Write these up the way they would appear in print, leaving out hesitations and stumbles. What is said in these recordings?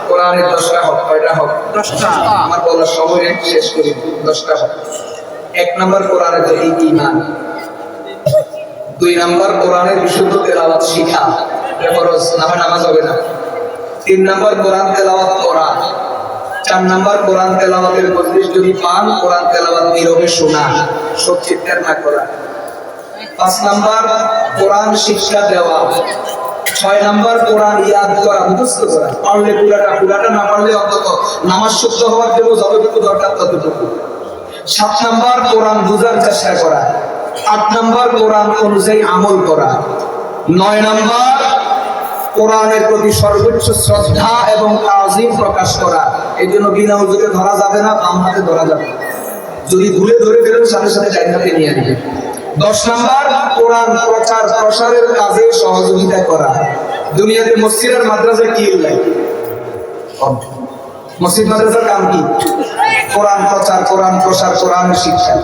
কোরআনের 10টা হক। কয়টা হক? 10টা। আমার বলার সময় শেষ করি। 10টা হক। 1 নাম্বার কোরআনের প্রতি ঈমান, 2 নাম্বার কোরআনের বিশুদ্ধ তেলাওয়াত শিখা, এটা ফরজ, নামাজ হবে না। 3 নাম্বার কোরআন তেলাওয়াত করা। 4 নাম্বার কোরআন তেলাওয়াতের মজলিস যদি পান, কোরআন তেলাওয়াত নীরবে শোনা, সব চিৎকার না করা। 5 নাম্বার কোরআন শিক্ষা দেওয়া। 6 নাম্বার কোরআন ইয়াদ করা, মুখস্থ করা, পারলে পুরাটা না পারলে অন্তত নামাজ শুদ্ধ হওয়ার জন্য যতটুকু দরকার ততটুকু। 7 নাম্বার কোরআন বোঝার চেষ্টা করা। 8 নাম্বার কোরআন অনুযায়ী আমল করা। 9 নাম্বার কোরআনের প্রতি সর্বোচ্চ শ্রদ্ধা এবং তাজিম প্রকাশ করা। এই জন্য বিনা উজুতে ধরা যাবে না, বাম হাতে ধরা যাবে। যদি ভুলে ধরে ফেলেন সাথে সাথে ডাইন হাতে নিয়ে আসবে। 10 নাম্বার কোরআন প্রচার প্রসারের কাজে সহযোগিতা করা। দুনিয়াতে মসজিদ আর মাদ্রাসা কি লাগে? মসজিদ মাদ্রাসার কাম কি? কোরআন প্রচার, কোরআন প্রসার, কোরআনের শিক্ষা।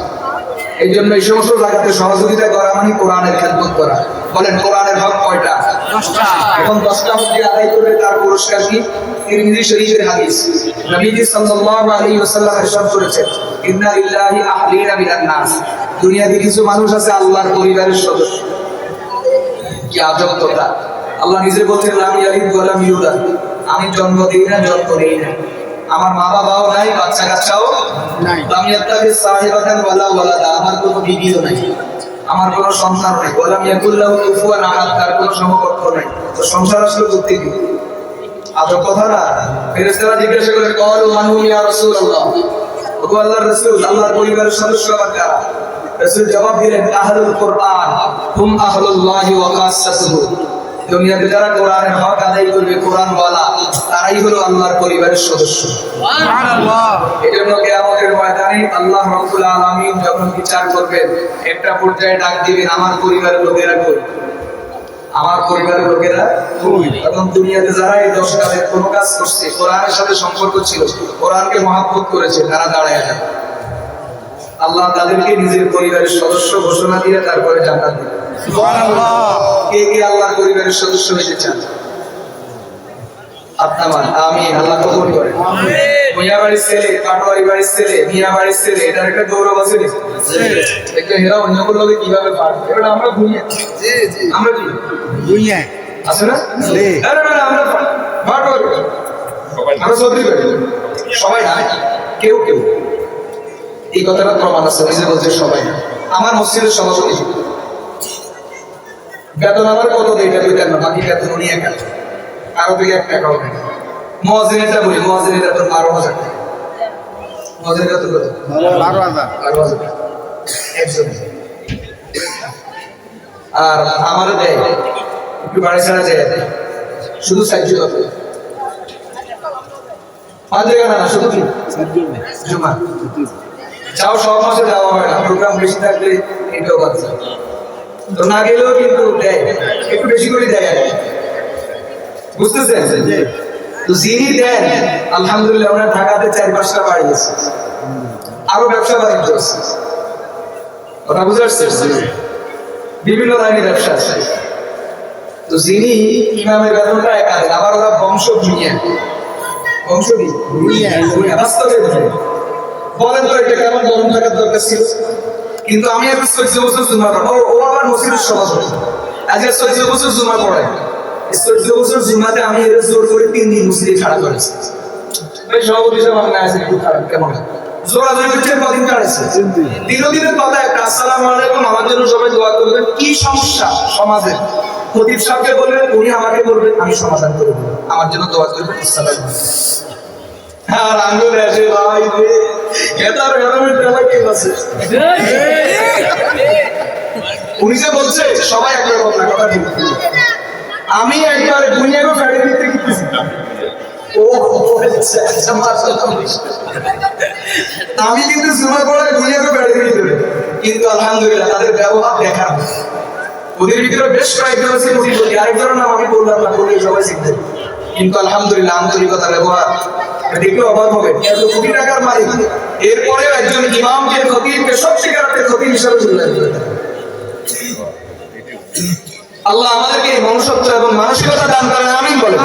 এই জন্য এই সমস্ত জায়গাতে সহযোগিতা করা মানে কোরআনের খেদমত করা। বলেন কোরআনের হক কয়টা? 10টা। এখন 10টা হক যে আদায় করবে তার পুরস্কার কি? তিরমিজি শরীফের হাদিস, নবীজি সাল্লাল্লাহু আলাইহি ওয়াসাল্লাম ইরশাদ করেছেন, ইন্না লিল্লাহি আহলিনা মিনান নাস। দুনিয়াতে কিছু মানুষ আছে আল্লাহর পরিবারের সদস্য। কি আজব কথা! আল্লাহ নিজে বলছেন, লাম ইয়ালিদ ওয়া লাম ইউলাদ, আমি জন্ম দেই না, জন্ম নেই না, আমার মা বাবাও নাই, বাচ্চা কাচ্চাও নাই। লাম ইয়াত্তাখি সাহিবাতান ওয়ালা ওয়ালাদা, আমার কোনো বিবিও নাই, আমার কোনো সন্তান নাই। ওয়া লাম ইয়াকুল লাহু কুফুয়ান আহাদ, তার কোনো সমকক্ষ নাই। তো সংসার আসলে করতে কি? আজব কথা না? ফেরেশতারা জিজ্ঞাসা করে, ক্বালু মান হুম ইয়া রাসূলুল্লাহ, ওগো আল্লাহর রাসূল, আল্লাহর পরিবারের সদস্য আবার কারা? রাসূল জবাব দিলেন, আহলুল কুরআন হুম আহলুল্লাহি ওয়া খাসাতুহু। দুনিয়াতে যারা কোরআনের হক আদায় করবে, কোরআন ওয়ালা, তারাই হলো আল্লাহর পরিবারের সদস্য। সুবহানাল্লাহ। এজন্য কিয়ামতের ময়দানে আল্লাহ রাব্বুল আলামিন যখন বিচার করবেন, একটা পর্যায়ে ডাক দিবেন, আমার পরিবারের লোকেরা কই? আমার পরিবারের লোকেরা কই? তখন দুনিয়াতে যারা এই 10 কাজের কোনো কাজ করছে, কোরআনের সাথে সম্পর্ক ছিল, কোরআনকে মহব্বত করেছে, তারা দাঁড়ায় যাবে। আল্লাহ তাদেরকে নিজের পরিবারের সদস্য ঘোষণা দিয়ে তারপরে জান্নাত দিবেন। সুবহানাল্লাহ। কে কে আল্লাহর পরিবারের সদস্য হতে চান? আপনার আমিন, আল্লাহ কবুল করে। আমিন। মিয়া বাড়ির ছেলে, পাটোয়ারি বাড়ির ছেলে, মিয়া বাড়ির ছেলে, এটার একটা গৌরব আছে না? দেখতে হেরা অন্যগুলো লোকে কিভাবে পারবে? এবার আমরা ভুইয়া, জি জি, আমরা কি ভুইয়া আছে না? জি। না আমরা পাটোয়ারি, আমরা চৌধুরী বাড়ি, সবাই না, কেউ কেউ। এই কথাটা প্রমাণ আছে, নিজে বলছে সবাই না। আমার মসজিদের সভাপতি বেতন আমার কত দেয় এটা কইতেন না, বাকি বেতন উনি একা, কারো থেকে 1 টাকাও নেই। মুয়াজ্জিনেরটা বলি, মুয়াজ্জিনের বেতন 12,000 টাকা। মুয়াজ্জিনের বেতন কত? 12,000 টাকা একজন। আর আমারও দেয়, একটু বাড়ি ছাড়া যায়, শুধু 60 টাকা। 5 টাকা না, শুধু কি জুমা যাও, সব মাসে যাওয়া হয় না, প্রোগ্রাম বেশি থাকলে এটাও বাচ্চা তো না গেলেও কিন্তু দেয়, একটু বেশি করে দেয় আর কি। বুঝতেছেন? তো যিনি দেন আলহামদুলিল্লাহ, ওনার ঢাকাতে 4-5টা বাড়ি আছে, আরো ব্যবসা বাণিজ্য আছে। কথা বুঝতে পারছেন? বিভিন্ন লাইনের ব্যবসা আছে। তো যিনি ইমামের বেতনটা একা দেন, আবার ওরা বংশ ভুইয়া, বংশ কি ভুইয়া, বাস্তবে বলেন তো এটা কেমন গরম থাকার দরকার ছিল? কিন্তু আমি এখন 14 বছর জুমা পড়াই, ও আমার মসজিদের সভাপতি, আজকে 14 বছর জুমা পড়াই। 14 বছর জুমাতে আমি এর জোর করে 3 দিন মসজিদে খাড়া করেছি। সভাপতি সাহেব আপনি আছেন, খুব খারাপ কেমন জোরাজোরি করছে, কদিন কাটাইছে। দিনের কথা একটা, আসসালামু আলাইকুম, আমার জন্য সবাই দোয়া করবেন। কি সমস্যা সমাজে? খতিব সাহেবকে বলবেন, উনি আমাকে বলবেন, আমি সমাধান করে দেবো, আমার জন্য দোয়া করবেন। আসসালামু আর আঙ্গুল আসে ভাই রে, এটা এরকমের টাকা কে আছে? উনি যে বলছে সবাই একরকম না, কথা ঠিক। আমি একবার দুনিয়াকে ফেলে দিতে গেছি, আমি কিন্তু জুমা পড়ায় দুনিয়াকে ফেলে দিতে, কিন্তু আলহামদুলিল্লাহ তাদের ব্যবহার দেখার, ওদের ভিতরে বেশ কয়েকজন আছে প্রতিপতি, আরেকজনের নাম আমি বললাম না, বলে সবাই শিখতে। কিন্তু আলহামদুলিল্লাহ আন্তরিকতা, ব্যবহার দেখলে অবাক হবে। এত কোটি টাকার মালিক, এরপরেও একজন ইমামকে, খতিবকে, সত্যিকার অর্থে খতিব হিসাবে মূল্যায়ন করে। আল্লাহ আমাদেরকে এই মনুষ্যত্ব এবং মানসিকতা দান করেন, আমিন বলেন।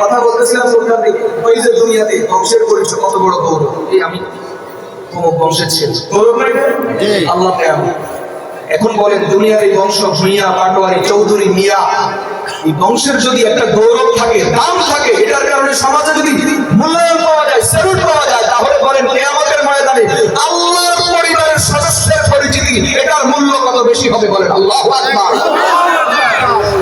কথা বলতেছিলাম কোনটা থেকে, ওই যে দুনিয়াতে বংশের পরিচয় কত বড় গৌরব, এই আমি অমুক বংশের ছেলে, গৌরব নাই আল্লাহ কেমন। এখন বলেন দুনিয়ার এই বংশ ভূঁইয়া, পাটোয়ারি, চৌধুরী, মিয়া, এই বংশের যদি একটা গৌরব থাকে, দাম থাকে, এটার কারণে সমাজে যদি মূল্যায়ন পাওয়া যায়, স্যালুট পাওয়া যায়, তাহলে বলেন কিয়ামতের ময়দানে আল্লাহর পরিবারের সদস্যের পরিচিতি, এটার মূল্য কত বেশি হবে বলেন আল্লাহু আকবার।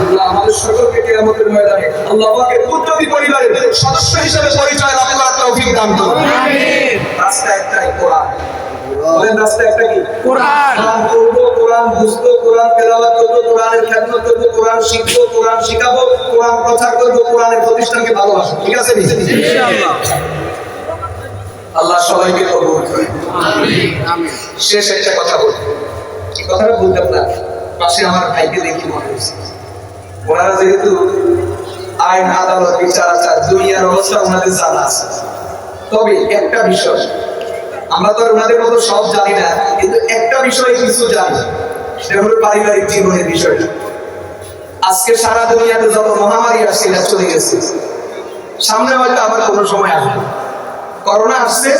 আল্লাহ আমাদের সকলকে কিয়ামতের ময়দানে আল্লাহ পাকের পুত্রবী পরিবারের সদস্য হিসেবে পরিচয় লাভ করার তৌফিক দান করুন। আমিন। রাস্তা একটাই, কোরআন। বলেন রাস্তা একটা কি? কোরআন। কোরআন পড়বো, কোরআন বুঝবো, কোরআন তেলাওয়াত করবো, কোরআনের খেদমত করবো, কোরআন শিখবো, কোরআন শিখাবো, কোরআন প্রচার করবো, কোরআনের প্রতিষ্ঠানকে ভালোবাসবো। ঠিক আছে ইনশাআল্লাহ। আল্লাহ সবাইকে কবুল করেন। আমিন আমিন। শেষ একটা কথা বলবো, এই কথাটা বলতে না, পাশে আমার ভাইকে দেখি মনে হয়েছে, ওনারা যেহেতু আইন, আদালত, বিচার আচার, দুনিয়ার অবস্থা ওনাদের জানা আছে, তবে একটা বিষয়, আমরা তো আর ওনাদের মতো সব জানি না, কিন্তু একটা বিষয় কিছু জানি, সেটা হলো পারিবারিক জীবনের বিষয়টা। আজকে সারা দুনিয়াতে যত মহামারী আসছে চলে গেছে, সামনে হয়তো আবার কোনো সময় আসবে। করোনা আসছে,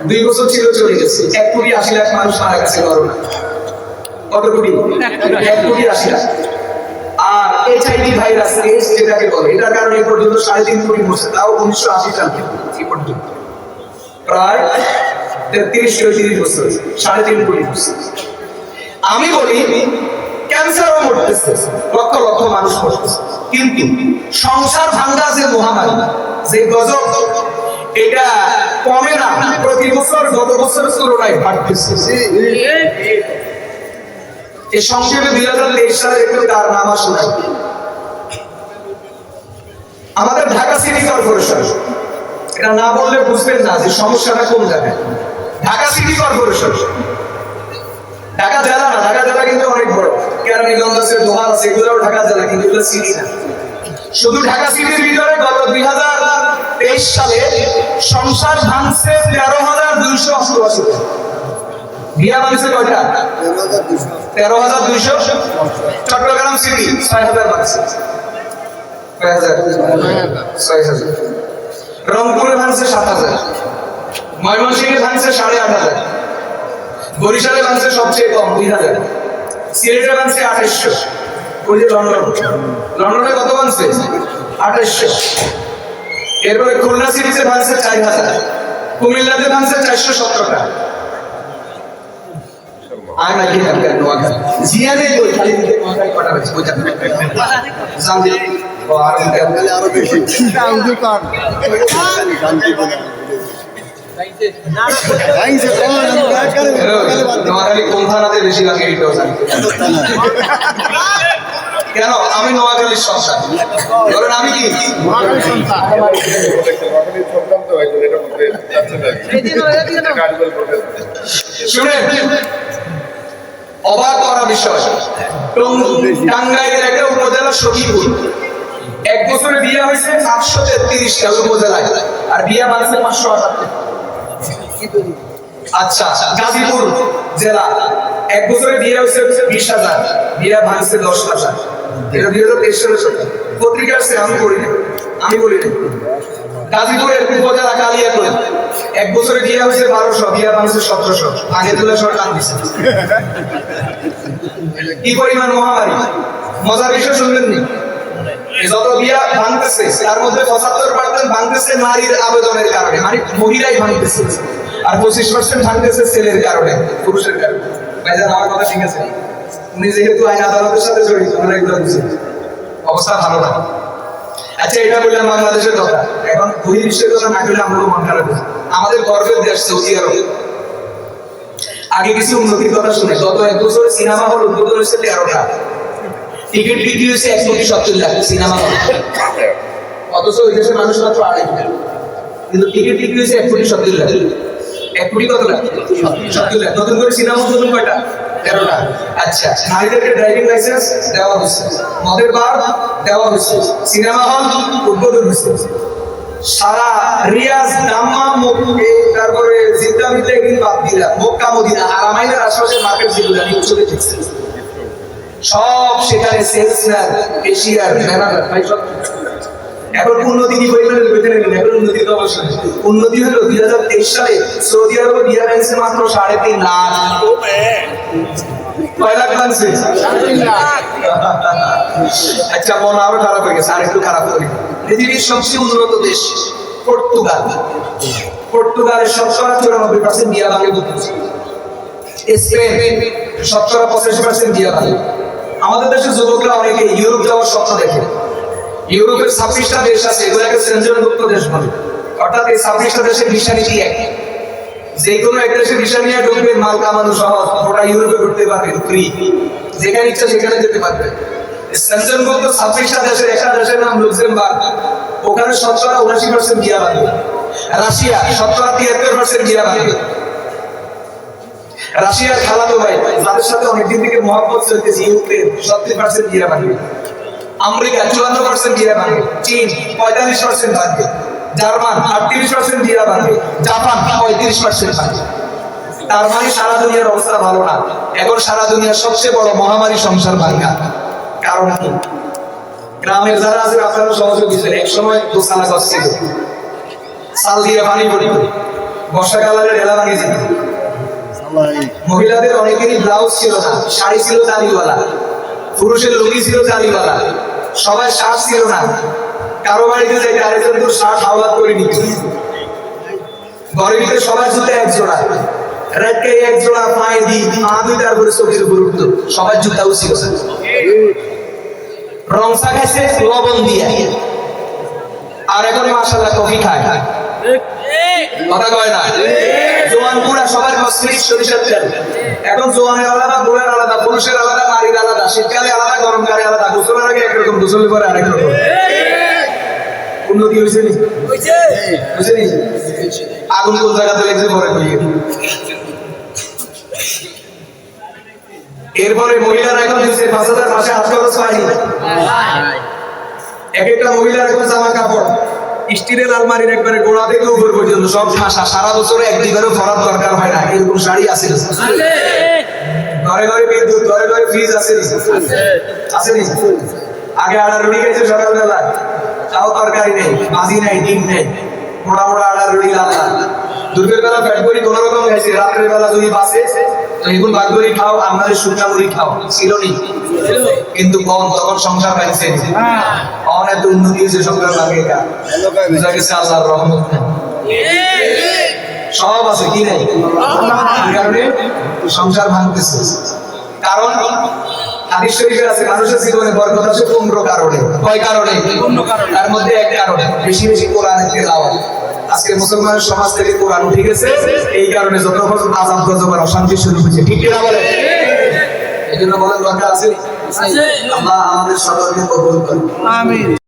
2 বছর ছিল, চলে গেছে। 1,80,00,000 মানুষ মারা গেছে করোনা। কত কোটি? 1,80,00,000। আর HIV ভাইরাস, এইডস যেটাকে বলে, এটার কারণে এই পর্যন্ত 3.5 কোটি মরছে, তাও 1980 সাল থেকে এই পর্যন্ত প্রায় 33-34 বছর, 3.5 কোটি মরছে। আমি বলি ক্যান্সারও মরতেছে, লক্ষ লক্ষ মানুষ মরতেছে, কিন্তু সংসার ভাঙ্গা যে মহামারী, যে গজব, এটা কমে না, প্রতি বছর গত বছরের তুলনায় বাড়তেছে। এই সংক্ষেপে 2023 সালের একটু কারনামা শোনাই। আমাদের ঢাকা সিটি কর্পোরেশন, এটা না বললে বুঝবেন না যে সমস্যাটা কোন জায়গায়। ঢাকা সিটি কর্পোরেশন, ঢাকা জেলা না, ঢাকা জেলা কিন্তু অনেক বড়, কেরানীগঞ্জ আছে, দোহার আছে, এগুলোও ঢাকা জেলা, কিন্তু এগুলো সিটি না। শুধু ঢাকা সিটির ভিতরে গত 2023 সালে সংসার ভাঙছে 13,288। বিয়া ভাঙছে কয়টা? 13,200। চট্টগ্রাম সিটি 6,000 ভাঙছে, 6,000। রংপুরে ভাঙছে 7,000, ময়মনসিংহে ভাঙছে 8,500, বরিশালে ভাঙছে সবচেয়ে কম 2,000, সিলেটে ভাঙছে 2,800, ওই যে লন্ডনে কত ভাঙছে? 2,800। এরপরে খুলনা সিটিতে ভাঙছে 4,000, কুমিল্লাতে ভাঙছে 417টা। আয় না গিয়ে থাকবে নোয়াখালী জিয়ারে ওই খালি দিতে নোয়াখালী কটা হয়েছে ওই জানতে জানতে আরো বেশি দোকান নোয়াখালী কোন থানাতে বেশি লাগে এটাও জানি। কেন? আমি নোয়াখালীর সন্তান, ধরেন আমি কি শুনেন, অবাক করা বিষয়, টাঙ্গাইলের একটা উপজেলা সখীপুর, 1 বছরে বিয়ে হয়েছে 733টা উপজেলায়, আর বিয়ে ভাঙছে 578। আচ্ছা, গাজীপুর জেলা, 1 বছরে বিয়ে হয়েছে 20,000, বিয়ে ভাঙছে 10,000। এটা 2023 সালের কথা, পত্রিকা আছে, আমি বলি না। গাজীপুরের উপজেলা কালিয়াকৈর, 1 বছরে বিয়ে হয়েছে 1200, বিয়ে ভাঙছে 1700। আগে তুলে সরকার দিচ্ছে। কি পরিমাণ মহামারী! মজার বিষয় শুনলেন নি? যত বিয়া ভাঙতেছে তার মধ্যে 75% ভাঙতেছে নারীর আবেদনের কারণে, মানে মহিলাই ভাঙতেছে, আর 25% ভাঙতেছে ছেলের কারণে, পুরুষের কারণে। ভাইজান আমার কথা ঠিক আছে? উনি যেহেতু আইন আদালতের সাথে জড়িত, ওনারা এগুলো বুঝেন, অবস্থা ভালো না। আচ্ছা, এটা বললাম বাংলাদেশের কথা, এখন বহির্বিশ্বের কথা না বললে আমারও মন খারাপ হয়েছে। আমাদের গর্বের দেশ সৌদি আরব, আগে কিছু উন্নতির কথা শুনে, গত 1 বছরে সিনেমা হল উদ্বোধন হয়েছে 13টা, টিকিট বিক্রি হয়েছে 1,70,00,000 সিনেমা হল, অথচ ওই দেশের মানুষ মাত্র 2.5 কোটি, কিন্তু টিকিট বিক্রি হয়েছে 1,70,00,000। 1 কোটি কত লাখ? 70,00,000। নতুন করে সিনেমা উদ্বোধন কয়টা? 13টা। আচ্ছা, নারীদেরকে ড্রাইভিং লাইসেন্স দেওয়া হয়েছে, মদের বার দেওয়া হয়েছে, সিনেমা হল উদ্বোধন হয়েছে। সারা রিয়াজ, দাম্মাম, মক্কা, তারপরে জিদ্দামিতে একদিন বাদ দিলা, মক্কা, মদিনা, আরামাইনের আশেপাশে মার্কেট যেগুলো আমি চলে গেছি, সব সেখানে সেলসম্যান, ক্যাশিয়ার, ম্যানেজার, ভাই সব এখন উন্নতি কি পরিমাণে বেতনে নেবেন? এখন উন্নতি তো অবশ্যই উন্নতি হলো 2023 সালে সৌদি আরবে বিয়া বানছে মাত্র 3.5 লাখ। কয় লাখ বানছে? 3.5 লাখ। আচ্ছা মন আরো খারাপ হয়ে গেছে, আর একটু খারাপ করি। পৃথিবীর সবচেয়ে উন্নত দেশ পর্তুগাল। পর্তুগালের 94% বিয়া ভাঙে বুঝতেছে। স্পেন 85% বিয়া ভাঙে। আমাদের দেশের যুবকরা অনেকে ইউরোপ যাওয়ার স্বপ্ন দেখে। ইউরোপের 26টা দেশ আছে, এগুলোকে সেঞ্চুরিভুক্ত দেশ বলে। অর্থাৎ এই 26টা দেশের ভিসা নীতি এক। যে কোনো এক দেশে ভিসা নিয়ে ঢুকবেন, মাল কামানো সহজ, ওটা ইউরোপে ঘুরতে পারবেন ফ্রি, যেখানে ইচ্ছা সেখানে যেতে পারবেন। সেঞ্চুরিভুক্ত 26টা দেশের একটা দেশের নাম লুক্সেমবার্গ, ওখানে 79% বিয়া ভাঙে। রাশিয়া 73% বিয়া ভাঙে। রাশিয়ার খালাতো ভাই যাদের সাথে অনেকদিন থেকে মহব্বত চলতেছে, ইউক্রেন 70% বিয়া ভাঙে। আমেরিকা 54% বিয়া ভাঙে। চীন 45% ভাঙে। জার্মান 38% বিয়া ভাঙে। জাপান 35% ভাঙে। তার মানে সারা দুনিয়ার অবস্থা ভালো না। এখন সারা দুনিয়ার সবচেয়ে বড় মহামারী সংসার ভাঙা। কারণ কি? গ্রামের যারা আছে আপনারা সহজে বুঝলেন, এক সময় দোসালা গাছ ছিল, চাল দিয়ে পানি পড়ি, বর্ষাকালে ঢেলা ভাঙে যেত। মহিলাদের অনেকেরই ব্লাউজ ছিল না, শাড়ি ছিল জালিওয়ালা, পুরুষের লুঙ্গি ছিল জালিওয়ালা, সবাই শার্ট ছিল না। কারো বাড়িতে যাইতে আরেকজন তো শার্ট হাওলাত করে নিত। ঘরের ভিতরে সবাই জুতা এক জোড়া, রাতকে এক জোড়া পায়ে দিই, পা দুইটার করে চোখের উপর উঠতো, সবার জুতাও ছিল। রংসা খাইছে লবণ দিয়ে, আর এখন মাশাআল্লাহ কফি খায়। কথা কয় না? জোয়ান বুড়া সবার মসলিক সরিষার তেল। এখন জোয়ানের আলাদা, বুড়ার আলাদা, পুরুষের আলাদা, নারীর আলাদা, শীতকালে আলাদা, গরমকালে আলাদা, গোসলের আগে একরকম, গোসলের পরে আরেক রকম। উন্নতি হয়েছে নি? হয়েছে নি? আগুন কোন জায়গাতে লেগেছে পরে কইয়ে। এরপরে মহিলারা এখন দিচ্ছে 5,000 মাসে হাত খরচ পায়নি। এক একটা মহিলার এখন জামা কাপড় স্টিলের আলমারির একবারে গোড়া থেকে উপর পর্যন্ত সব ঠাসা, সারা বছরে এক দুইবারও ফরাত দরকার হয় না, এরকম শাড়ি আছে। ঘরে ঘরে বিদ্যুৎ, ঘরে ঘরে ফ্রিজ আছে। আগে আড়া রুটি খাইছে সকালবেলা, তাও তরকারি নেই, ভাজি নেই, ডিম নেই, মোড়া মোড়া আড়া রুটি লাল্লা। দুপুরের বেলা পেট ভরি কোন রকম খাইছে, রাত্রের বেলা যদি বাসে তো এখন ভাগ করে খাও, আমাদের শুকনা মুড়ি খাও, ছিল নি? কিন্তু কম, তখন সংসার পাইছে। অনেক উন্নতি হয়েছে সংসার লাগে, বুঝা গেছে আল্লাহর রহমত সব আছে, কি নেই? কারণে সংসার ভাঙতেছে। কারণ হাদিস শরীফে আছে মানুষের জীবনে বরকত আছে 15 কারণে। কয় কারণে? তার মধ্যে এক কারণে বেশি বেশি কোরআনের তেলাওয়াত। আজকে মুসলমানের সমাজ থেকে কোরআন উঠে গেছে, এই কারণে যত বছর আযাব গজব আর অশান্তি শুরু হয়েছে। ঠিক কিনা বলেন? এই জন্য বলেন দরকার আছে। আল্লাহ আমাদের সকলকে কবুল করুন। আমিন।